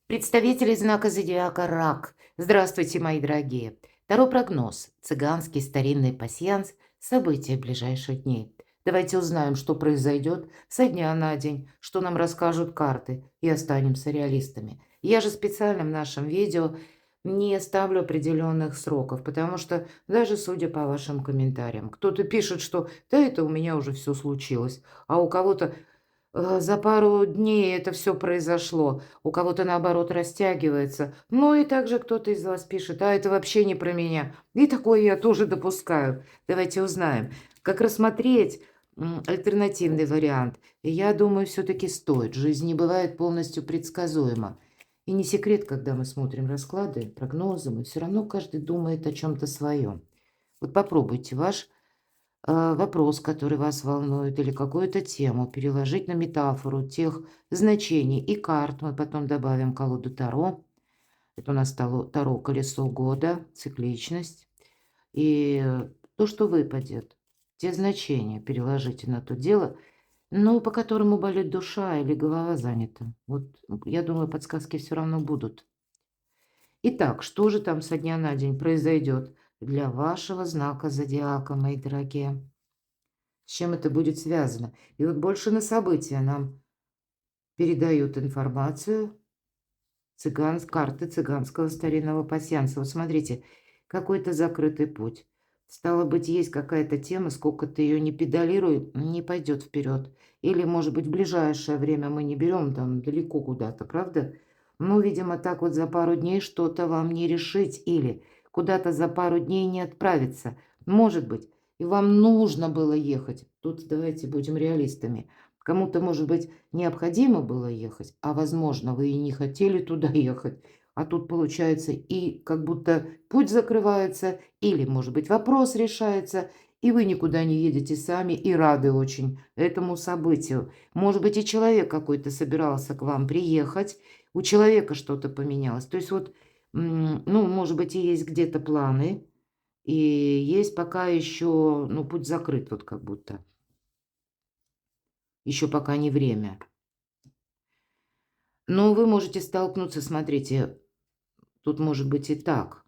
Представители знака зодиака Рак. Здравствуйте, мои дорогие. Второй прогноз. Цыганский старинный пасьянс. События ближайших дней. Давайте узнаем, что произойдет со дня на день, что нам расскажут карты, и останемся реалистами. Я же специально в нашем видео не ставлю определенных сроков, потому что даже судя по вашим комментариям, кто-то пишет, что да, это у меня уже все случилось, а у кого-то за пару дней это все произошло, у кого-то, наоборот, растягивается. Ну и также кто-то из вас пишет: «А это вообще не про меня». И такое я тоже допускаю. Давайте узнаем, как рассмотреть, альтернативный вариант. И я думаю, все таки стоит. Жизнь не бывает полностью предсказуема. И не секрет, когда мы смотрим расклады, прогнозы, мы всё равно каждый думает о чем то своем. Вот попробуйте вопрос, который вас волнует, или какую-то тему переложить на метафору тех значений и карт. Мы потом добавим колоду Таро. Это у нас Таро «Колесо года», цикличность. И то, что выпадет, те значения переложите на то дело, ну, по которому болит душа или голова занята. Вот я думаю, подсказки все равно будут. Итак, что же там со дня на день произойдет для вашего знака зодиака, мои дорогие? С чем это будет связано? И вот больше на события нам передают информацию карты цыганского старинного пасьянса. Вот смотрите, какой-то закрытый путь. Стало быть, есть какая-то тема, сколько ты ее не педалируй, не пойдет вперед. Или, может быть, в ближайшее время мы не берем там далеко куда-то, правда? Ну, видимо, так вот за пару дней что-то вам не решить или куда-то за пару дней не отправиться. Может быть, и вам нужно было ехать. Тут давайте будем реалистами. Кому-то, может быть, необходимо было ехать, а, возможно, вы и не хотели туда ехать. А тут получается и как будто путь закрывается, или, может быть, вопрос решается, и вы никуда не едете сами и рады очень этому событию. Может быть, и человек какой-то собирался к вам приехать, у человека что-то поменялось. То есть вот, ну, может быть, и есть где-то планы, и есть пока еще, ну, путь закрыт вот как будто. Еще пока не время. Но вы можете столкнуться, смотрите, тут может быть и так,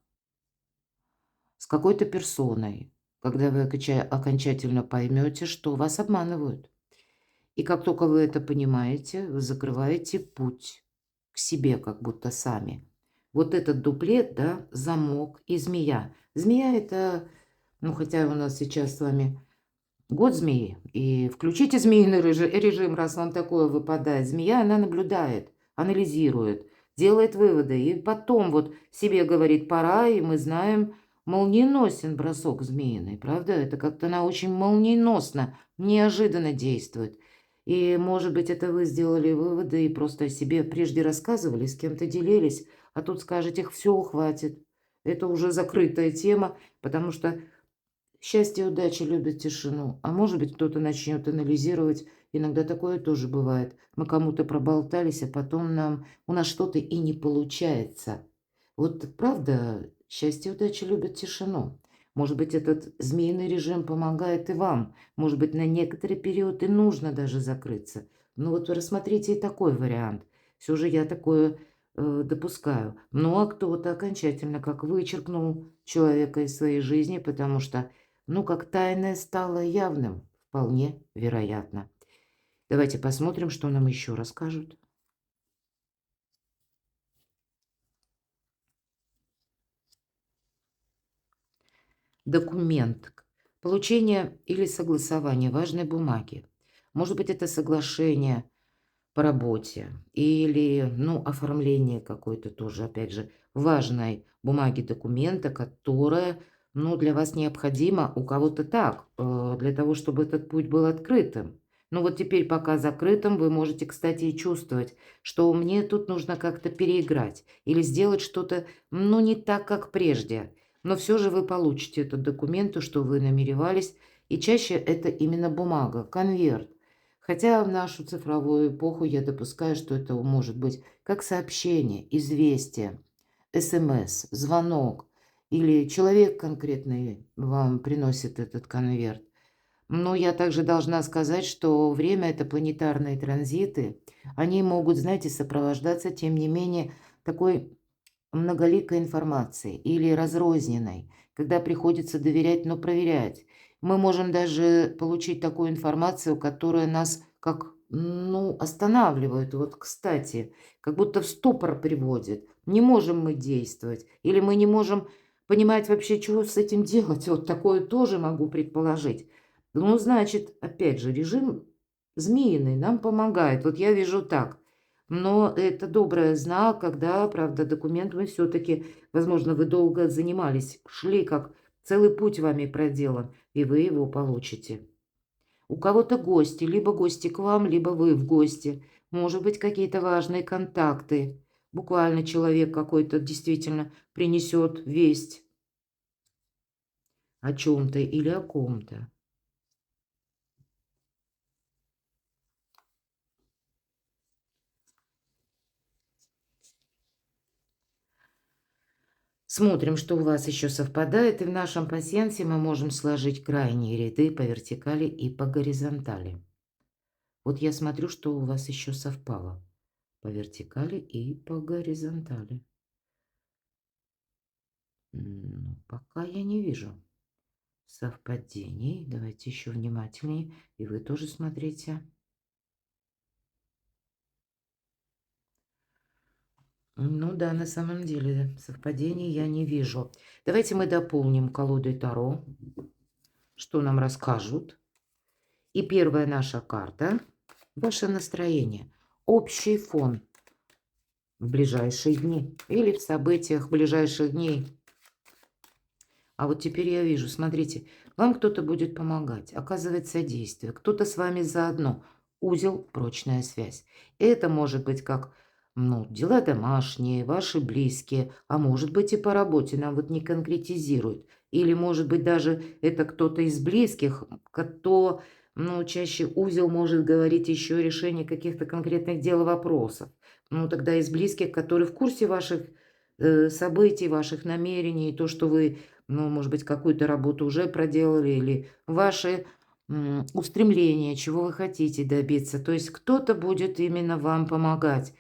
с какой-то персоной, когда вы окончательно поймете, что вас обманывают. И как только вы это понимаете, вы закрываете путь к себе как будто сами. Вот этот дуплет, да, замок и змея. Змея это, ну хотя у нас сейчас с вами год змеи, и включите змеиный режим, раз вам такое выпадает. Змея, она наблюдает, анализирует, делает выводы, и потом вот себе говорит: пора, и мы знаем, молниеносен бросок змеиный, правда? Это как-то она очень молниеносно, неожиданно действует. И, может быть, это вы сделали выводы и просто о себе прежде рассказывали, с кем-то делились, а тут скажете: все, хватит. Это уже закрытая тема, потому что счастье и удача любят тишину, а может быть, кто-то начнет анализировать. Иногда такое тоже бывает. Мы кому-то проболтались, а потом у нас что-то и не получается. Вот правда, счастье и удача любят тишину. Может быть, этот змеиный режим помогает и вам. Может быть, на некоторый период и нужно даже закрыться. Ну вот рассмотрите и такой вариант. Все же я такое допускаю. Ну а кто-то окончательно как вычеркнул человека из своей жизни, потому что ну, как тайное стало явным, вполне вероятно. Давайте посмотрим, что нам еще расскажут. Документ. Получение или согласование важной бумаги. Может быть, это соглашение по работе или, ну, оформление какой-то тоже, опять же, важной бумаги, документа, которая, ну, для вас необходима, у кого-то так, для того, чтобы этот путь был открытым. Ну, вот теперь пока закрытым, вы можете, кстати, и чувствовать, что мне тут нужно как-то переиграть или сделать что-то, ну, не так, как прежде. Но все же вы получите этот документ, то, что вы намеревались, и чаще это именно бумага, конверт. Хотя в нашу цифровую эпоху я допускаю, что это может быть как сообщение, известие, СМС, звонок или человек конкретный вам приносит этот конверт. Но я также должна сказать, что время — это планетарные транзиты. Они могут, знаете, сопровождаться, тем не менее, такой многоликой информации или разрозненной, когда приходится доверять, но проверять. Мы можем даже получить такую информацию, которая нас как, ну, останавливает. Вот, кстати, как будто в ступор приводит. Не можем мы действовать. Или мы не можем понимать вообще, что с этим делать. Вот такое тоже могу предположить. Ну, значит, опять же, режим змеиный нам помогает. Вот я вижу так. Но это добрый знак, когда, правда, документ вы все-таки, возможно, вы долго занимались, шли, как целый путь вами проделан, и вы его получите. У кого-то гости, либо гости к вам, либо вы в гости. Может быть, какие-то важные контакты. Буквально человек какой-то действительно принесет весть о чем-то или о ком-то. Смотрим, что у вас еще совпадает, и в нашем пасьянсе мы можем сложить крайние ряды по вертикали и по горизонтали. Вот я смотрю, что у вас еще совпало по вертикали и по горизонтали. Пока я не вижу совпадений. Давайте еще внимательнее. И вы тоже смотрите. Ну да, на самом деле совпадений я не вижу. Давайте мы дополним колодой Таро, что нам расскажут. И первая наша карта – ваше настроение. Общий фон в ближайшие дни или в событиях ближайших дней. А вот теперь я вижу, смотрите, вам кто-то будет помогать, оказывать содействие, кто-то с вами заодно. Узел, прочная связь. Это может быть как, ну, дела домашние, ваши близкие, а может быть и по работе, нам вот не конкретизируют. Или может быть даже это кто-то из близких, кто, ну, чаще узел может говорить еще о решении каких-то конкретных дел и вопросов. Ну, тогда из близких, которые в курсе ваших событий, ваших намерений, то, что вы, ну, может быть, какую-то работу уже проделали, или ваши устремления, чего вы хотите добиться. То есть кто-то будет именно вам помогать,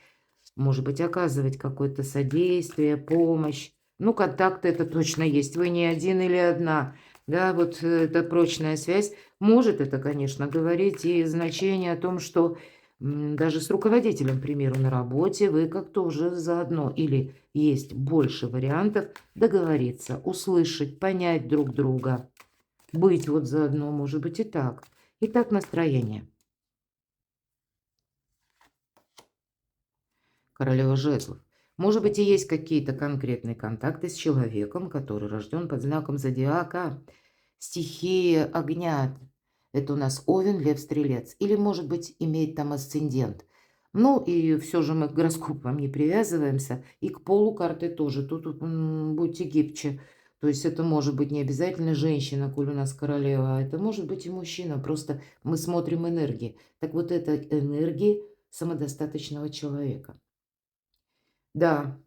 может быть, оказывать какое-то содействие, помощь. Ну, контакты это точно есть. Вы не один или одна. Да, вот эта прочная связь. Может это, конечно, говорить и значение о том, что даже с руководителем, к примеру, на работе вы как-то уже заодно. Или есть больше вариантов договориться, услышать, понять друг друга. Быть вот заодно, может быть, и так. Итак, настроение. Королева жезлов. Может быть, и есть какие-то конкретные контакты с человеком, который рожден под знаком зодиака. Стихия огня. Это у нас Овен, Лев, Стрелец. Или, может быть, имеет там асцендент. Ну, и все же мы к гороскопам не привязываемся. И к полу карты тоже. Тут будьте гибче. То есть это может быть не обязательно женщина, коль у нас королева, а это может быть и мужчина. Просто мы смотрим энергии. Так вот, это энергии самодостаточного человека. Да,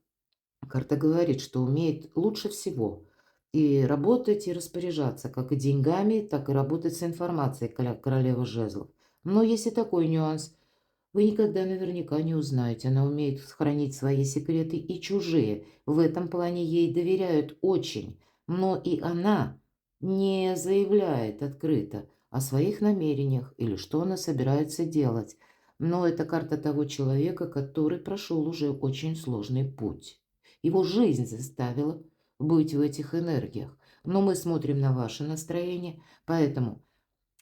карта говорит, что умеет лучше всего и работать, и распоряжаться, как и деньгами, так и работать с информацией, королева жезлов. Но есть и такой нюанс. Вы никогда наверняка не узнаете. Она умеет хранить свои секреты и чужие. В этом плане ей доверяют очень. Но и она не заявляет открыто о своих намерениях или что она собирается делать. Но это карта того человека, который прошел уже очень сложный путь. Его жизнь заставила быть в этих энергиях. Но мы смотрим на ваше настроение, поэтому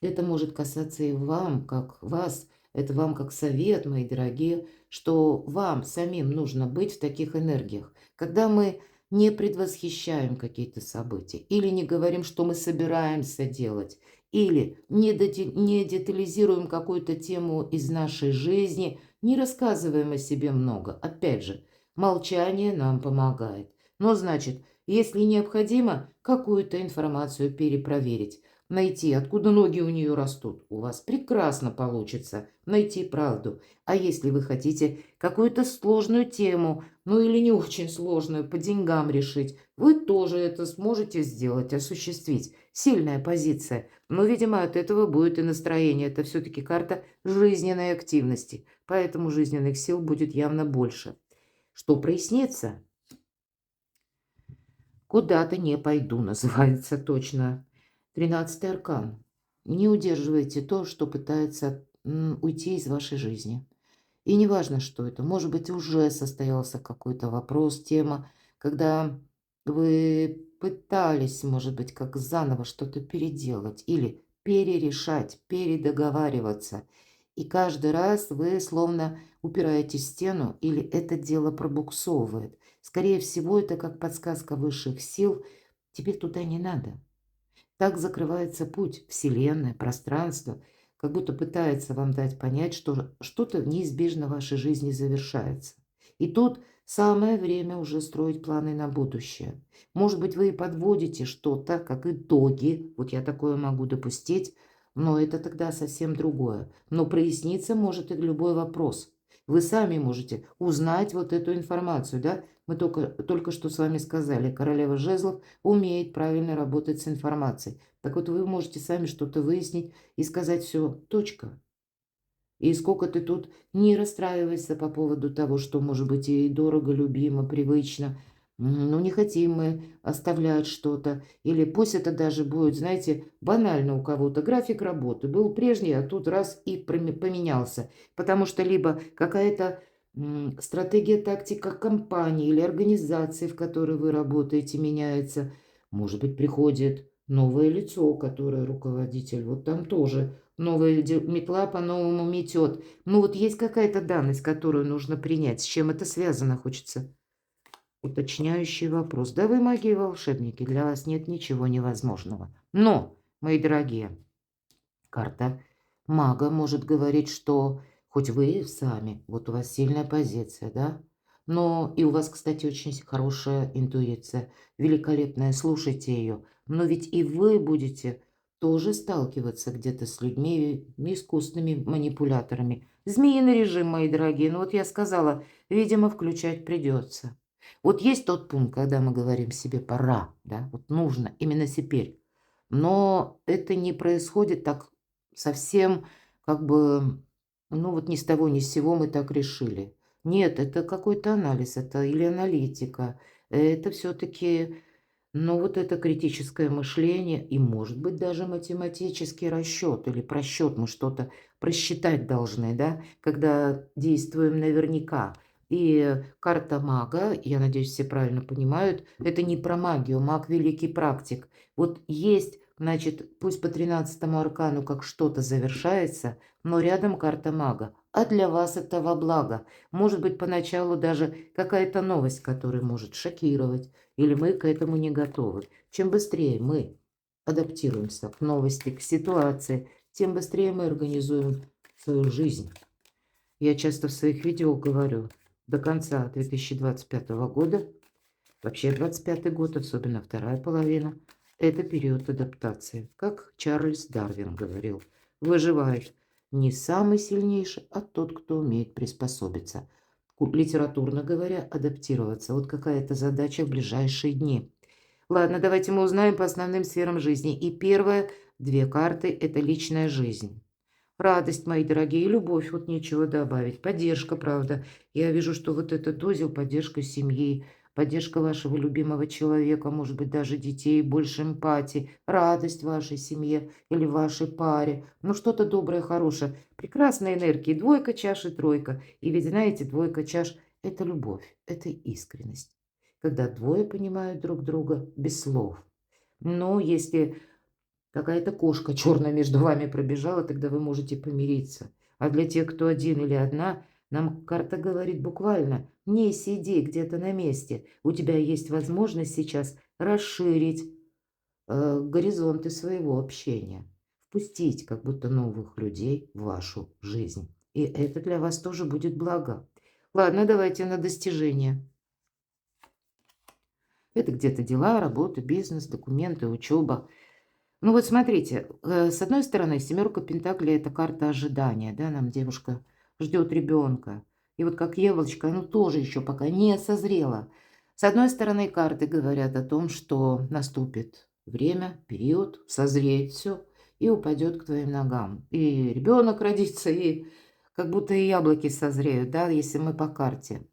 это может касаться и вам, как вас. Это вам как совет, мои дорогие, что вам самим нужно быть в таких энергиях. Когда мы не предвосхищаем какие-то события, или не говорим, что мы собираемся делать, или не детализируем какую-то тему из нашей жизни, не рассказываем о себе много. Опять же, молчание нам помогает. Но значит, если необходимо какую-то информацию перепроверить, найти, откуда ноги у нее растут, у вас прекрасно получится найти правду. А если вы хотите какую-то сложную тему, ну или не очень сложную, по деньгам решить, вы тоже это сможете сделать, осуществить. Сильная позиция. Но, видимо, от этого будет и настроение. Это все-таки карта жизненной активности. Поэтому жизненных сил будет явно больше. Что прояснится? Куда-то не пойду, называется точно. 13-й аркан. Не удерживайте то, что пытается уйти из вашей жизни. И неважно, что это. Может быть, уже состоялся какой-то вопрос, тема, когда вы пытались, может быть, как заново что-то переделать или перерешать, передоговариваться. И каждый раз вы словно упираетесь в стену или это дело пробуксовывает. Скорее всего, это как подсказка высших сил. Теперь туда не надо. Так закрывается путь, Вселенная, пространство, как будто пытается вам дать понять, что что-то неизбежно в вашей жизни завершается. И тут самое время уже строить планы на будущее. Может быть, вы и подводите что-то, как итоги, вот я такое могу допустить, но это тогда совсем другое. Но проясниться может и любой вопрос. Вы сами можете узнать вот эту информацию, да? Мы только что с вами сказали, королева жезлов умеет правильно работать с информацией. Так вот, вы можете сами что-то выяснить и сказать: все, точка. И сколько ты тут не расстраивайся по поводу того, что, может быть, ей дорого, любимо, привычно. Ну, не хотим мы оставлять что-то. Или пусть это даже будет, знаете, банально у кого-то. График работы был прежний, а тут раз и поменялся. Потому что либо какая-то стратегия, тактика компании или организации, в которой вы работаете, меняется. Может быть, приходит новое лицо, которое руководитель. Вот там тоже новая метла по-новому метет. Ну вот есть какая-то данность, которую нужно принять. С чем это связано, хочется уточняющий вопрос. Да вы маги и волшебники, для вас нет ничего невозможного. Но, мои дорогие, карта мага может говорить, что хоть вы сами, вот у вас сильная позиция, да? Но и у вас, кстати, очень хорошая интуиция, великолепная, слушайте ее. Но ведь и вы будете тоже сталкиваться где-то с людьми, искусственными манипуляторами. Змеиный режим, мои дорогие, ну вот я сказала, видимо, включать придется. Вот есть тот пункт, когда мы говорим себе «пора», да, вот нужно, именно теперь. Но это не происходит так совсем как бы, ну вот ни с того ни с сего мы так решили. Нет, это какой-то анализ, это или аналитика, это все-таки, ну вот это критическое мышление и, может быть, даже математический расчет или просчет. Мы что-то просчитать должны, да, когда действуем наверняка. И карта мага, я надеюсь, все правильно понимают, это не про магию, маг великий практик. Вот есть, значит, пусть по 13-му аркану как что-то завершается, но рядом карта мага. А для вас это во благо. Может быть, поначалу даже какая-то новость, которая может шокировать, или мы к этому не готовы. Чем быстрее мы адаптируемся к новости, к ситуации, тем быстрее мы организуем свою жизнь. Я часто в своих видео говорю, до конца 2025 года, вообще 25 год, особенно вторая половина, это период адаптации. Как Чарльз Дарвин говорил, выживает не самый сильнейший, а тот, кто умеет приспособиться. Литературно говоря, адаптироваться. Вот какая-то задача в ближайшие дни. Ладно, давайте мы узнаем по основным сферам жизни. И первое, две карты – это личная жизнь. Радость, мои дорогие, и любовь, вот нечего добавить. Поддержка, правда. Я вижу, что вот этот узел, поддержка семьи, поддержка вашего любимого человека, может быть, даже детей, больше эмпатии, радость вашей семье или вашей паре. Ну, что-то доброе, хорошее. Прекрасные энергии. Двойка чаш и тройка. И ведь, знаете, двойка чаш – это любовь, это искренность. Когда двое понимают друг друга без слов. Но если какая-то кошка черная между вами пробежала, тогда вы можете помириться. А для тех, кто один или одна, нам карта говорит буквально: не сиди где-то на месте. У тебя есть возможность сейчас расширить горизонты своего общения, впустить как будто новых людей в вашу жизнь. И это для вас тоже будет благо. Ладно, давайте на достижение. Это где-то дела, работа, бизнес, документы, учеба. Ну вот смотрите, с одной стороны, семерка пентаклей – это карта ожидания, да, нам девушка ждет ребенка. И вот как Евочка, ну тоже еще пока не созрела. С одной стороны, карты говорят о том, что наступит время, период, созреет все и упадет к твоим ногам. И ребенок родится, и как будто и яблоки созреют, да, если мы по карте.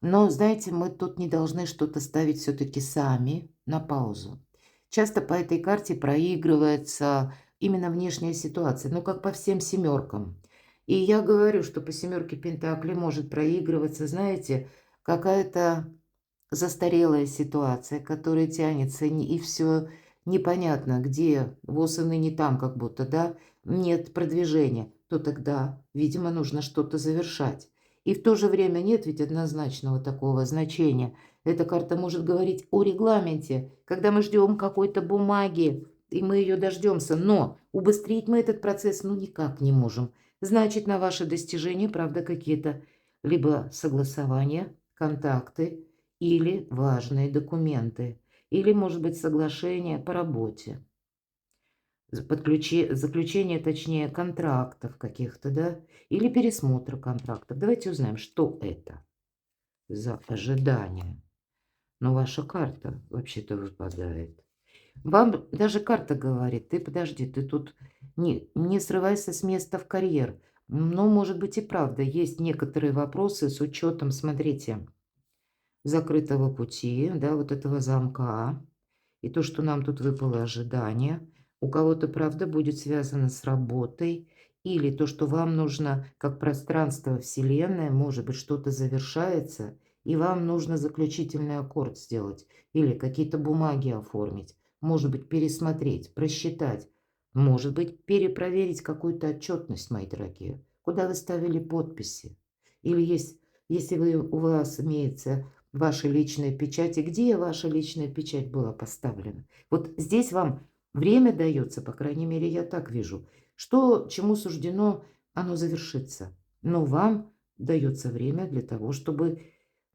Но, знаете, мы тут не должны что-то ставить все-таки сами на паузу. Часто по этой карте проигрывается именно внешняя ситуация, ну, как по всем семеркам. И я говорю, что по семерке Пентаклей может проигрываться, знаете, какая-то застарелая ситуация, которая тянется, и все непонятно, где воз и ныне там, как будто, да, нет продвижения, то тогда, видимо, нужно что-то завершать. И в то же время нет ведь однозначного такого значения. Эта карта может говорить о регламенте, когда мы ждем какой-то бумаги, и мы ее дождемся, но убыстрить мы этот процесс ну никак не можем. Значит, на ваши достижения, правда, какие-то либо согласования, контакты, или важные документы, или, может быть, соглашение по работе, заключение, точнее, контрактов каких-то, да, или пересмотр контрактов. Давайте узнаем, что это за ожидание. Но ваша карта вообще-то выпадает. Вам даже карта говорит, ты подожди, ты тут не срывайся с места в карьер. Но, может быть, и правда, есть некоторые вопросы с учетом, смотрите, закрытого пути, да, вот этого замка. И то, что нам тут выпало ожидание, у кого-то, правда, будет связано с работой, или то, что вам нужно, как пространство Вселенной, может быть, что-то завершается, и вам нужно заключительный аккорд сделать, или какие-то бумаги оформить, может быть, пересмотреть, просчитать, может быть, перепроверить какую-то отчетность, мои дорогие, куда вы ставили подписи. Или есть, если у вас имеется ваши личные печати, где ваша личная печать была поставлена. Вот здесь вам время дается, по крайней мере, я так вижу, что чему суждено, оно завершится. Но вам дается время для того, чтобы,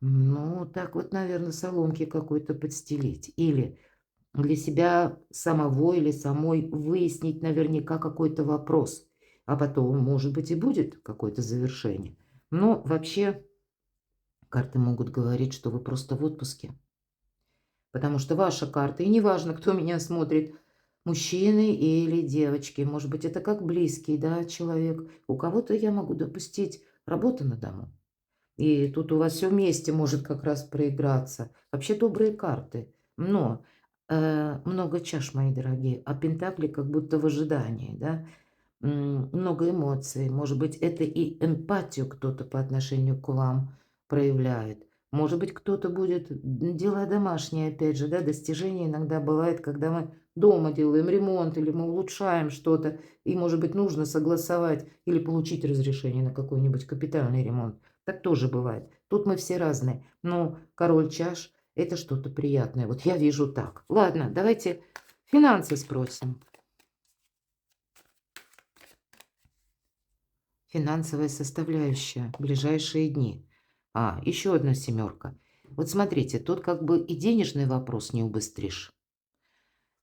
ну, так вот, наверное, соломки какой-то подстелить. Или для себя самого или самой выяснить наверняка какой-то вопрос. А потом, может быть, и будет какое-то завершение. Но вообще карты могут говорить, что вы просто в отпуске. Потому что ваша карта, и неважно, кто меня смотрит, мужчины или девочки, может быть, это как близкий, да, человек. У кого-то я могу допустить работа на дому. И тут у вас все вместе может как раз проиграться. Вообще добрые карты. Но много чаш, мои дорогие, а пентакли как будто в ожидании, да. Много эмоций. Может быть, это и эмпатию кто-то по отношению к вам проявляет. Может быть, кто-то будет дела домашние, опять же, да, достижения иногда бывает, когда мы дома делаем ремонт или мы улучшаем что-то, и, может быть, нужно согласовать или получить разрешение на какой-нибудь капитальный ремонт. Так тоже бывает. Тут мы все разные. Но король чаш– это что-то приятное. Вот я вижу так. Ладно, давайте финансы спросим. Финансовая составляющая, ближайшие дни. Еще одна семерка. Вот смотрите, тут как бы и денежный вопрос не убыстришь,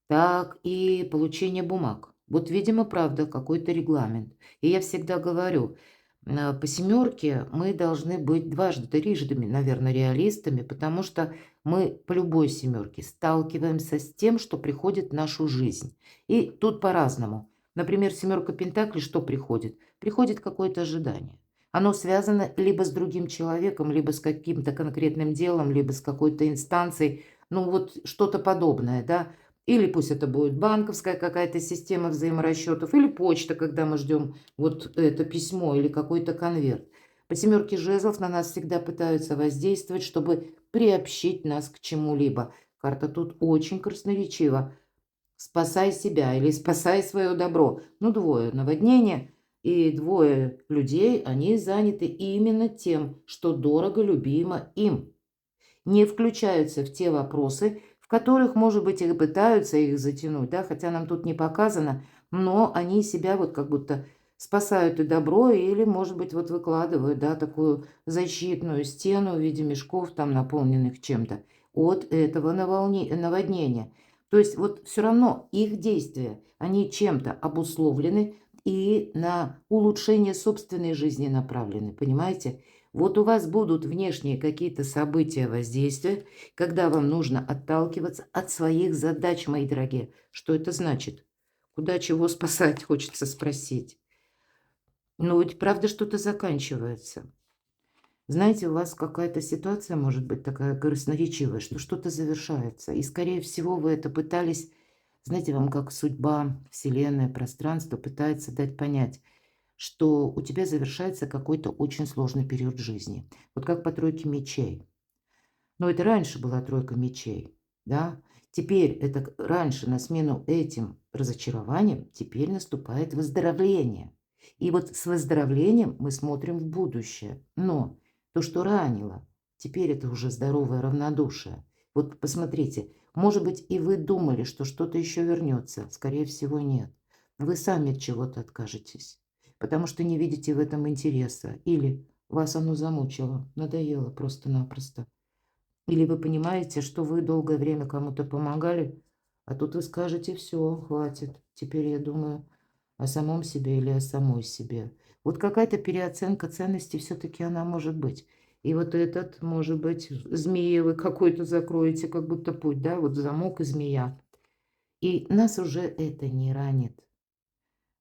так и получение бумаг. Вот, видимо, правда, какой-то регламент. И я всегда говорю, по семерке мы должны быть дважды, трижды, наверное, реалистами, потому что мы по любой семерке сталкиваемся с тем, что приходит в нашу жизнь. И тут по-разному. Например, семерка Пентаклей что приходит? Приходит какое-то ожидание. Оно связано либо с другим человеком, либо с каким-то конкретным делом, либо с какой-то инстанцией. Ну вот что-то подобное, да. Или пусть это будет банковская какая-то система взаиморасчетов, или почта, когда мы ждем вот это письмо или какой-то конверт. По семерке жезлов на нас всегда пытаются воздействовать, чтобы приобщить нас к чему-либо. Карта тут очень красноречива. Спасай себя или спасай свое добро. Ну, двое наводнения и двое людей, они заняты именно тем, что дорого, любимо им, не включаются в те вопросы, в которых, может быть, и пытаются их затянуть, да, хотя нам тут не показано, но они себя вот как будто спасают и добро, или, может быть, вот выкладывают, да, такую защитную стену в виде мешков, там, наполненных чем-то, от этого наводнения. То есть вот все равно их действия, они чем-то обусловлены и на улучшение собственной жизни направлены, понимаете? Вот у вас будут внешние какие-то события, воздействия, когда вам нужно отталкиваться от своих задач, мои дорогие. Что это значит? Куда чего спасать, хочется спросить. Но ведь правда что-то заканчивается. Знаете, у вас какая-то ситуация может быть такая красноречивая, что что-то завершается. И, скорее всего, вы это пытались, знаете, вам как судьба, вселенная, пространство пытается дать понять, что у тебя завершается какой-то очень сложный период жизни. Вот как по тройке мечей. Но это раньше была тройка мечей, да? Теперь это раньше на смену этим разочарованиям теперь наступает выздоровление. И вот с выздоровлением мы смотрим в будущее. Но то, что ранило, теперь это уже здоровое равнодушие. Вот посмотрите, может быть, и вы думали, что что-то еще вернется. Скорее всего, нет. Вы сами от чего-то откажетесь, потому что не видите в этом интереса. Или вас оно замучило, надоело просто-напросто. Или вы понимаете, что вы долгое время кому-то помогали, а тут вы скажете: "Все, хватит, теперь я думаю о самом себе или о самой себе". Вот какая-то переоценка ценностей все таки она может быть. И вот этот, может быть, змее вы какой-то закроете, как будто путь, да, вот замок и змея. И нас уже это не ранит.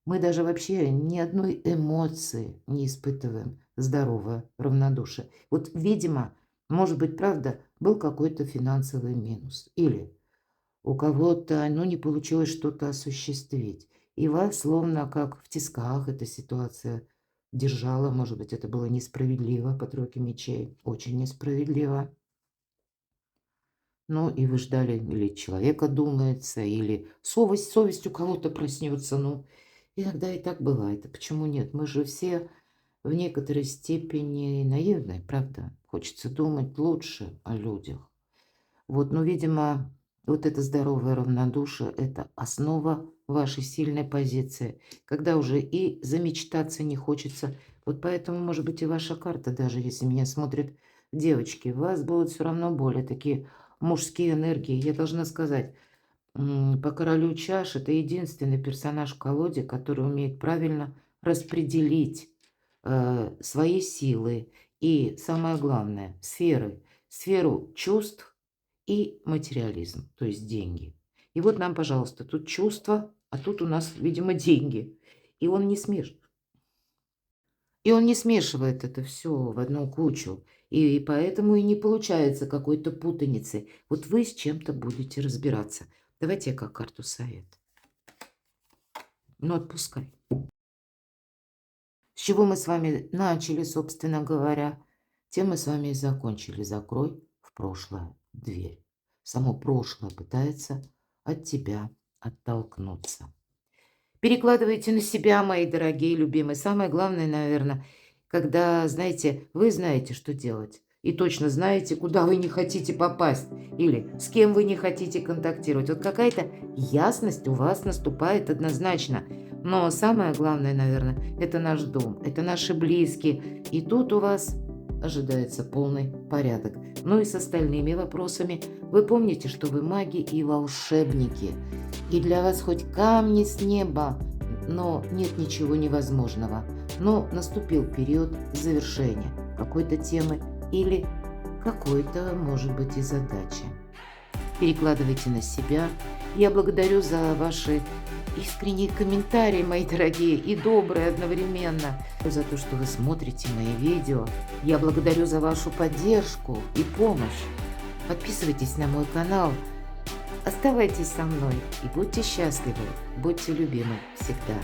Мы даже вообще ни одной эмоции не испытываем, здоровое равнодушие. Вот, видимо, может быть, правда, был какой-то финансовый минус. Или у кого-то, ну, не получилось что-то осуществить. И вас словно как в тисках эта ситуация держала. Может быть, это было несправедливо по тройке мечей. Очень несправедливо. Ну, и вы ждали, или человека думается, или совесть у кого-то проснется. Ну, иногда и так бывает. А почему нет? Мы же все в некоторой степени наивны, правда? Хочется думать лучше о людях. Вот, но, видимо, вот это здоровое равнодушие – это основа вашей сильной позиции, когда уже и замечтаться не хочется. Вот поэтому, может быть, и ваша карта, даже если меня смотрят девочки, у вас будут все равно более такие мужские энергии. Я должна сказать, по королю чаш это единственный персонаж в колоде, который умеет правильно распределить свои силы и, самое главное, сферу чувств и материализм, то есть деньги. И вот нам, пожалуйста, тут чувства, а тут у нас, видимо, деньги. И он не смеш и он не смешивает это все в одну кучу. И поэтому и не получается какой-то путаницы. Вот вы с чем-то будете разбираться. Давайте я как карту совет. Ну, отпускай. С чего мы с вами начали, собственно говоря, тем мы с вами и закончили. Закрой в прошлое дверь. Само прошлое пытается от тебя оттолкнуться. Перекладывайте на себя, мои дорогие, любимые. Самое главное, наверное, когда, знаете, вы знаете, что делать. И точно знаете, куда вы не хотите попасть. Или с кем вы не хотите контактировать. Вот какая-то ясность у вас наступает однозначно. Но самое главное, наверное, это наш дом, это наши близкие. И тут у вас ожидается полный порядок. Ну и с остальными вопросами. Вы помните, что вы маги и волшебники. И для вас хоть камни с неба, но нет ничего невозможного. Но наступил период завершения какой-то темы или какой-то, может быть, и задачи. Перекладывайте на себя. Я благодарю за ваши искренние комментарии, мои дорогие, и добрые одновременно. За то, что вы смотрите мои видео. Я благодарю за вашу поддержку и помощь. Подписывайтесь на мой канал. Оставайтесь со мной и будьте счастливы, будьте любимы всегда.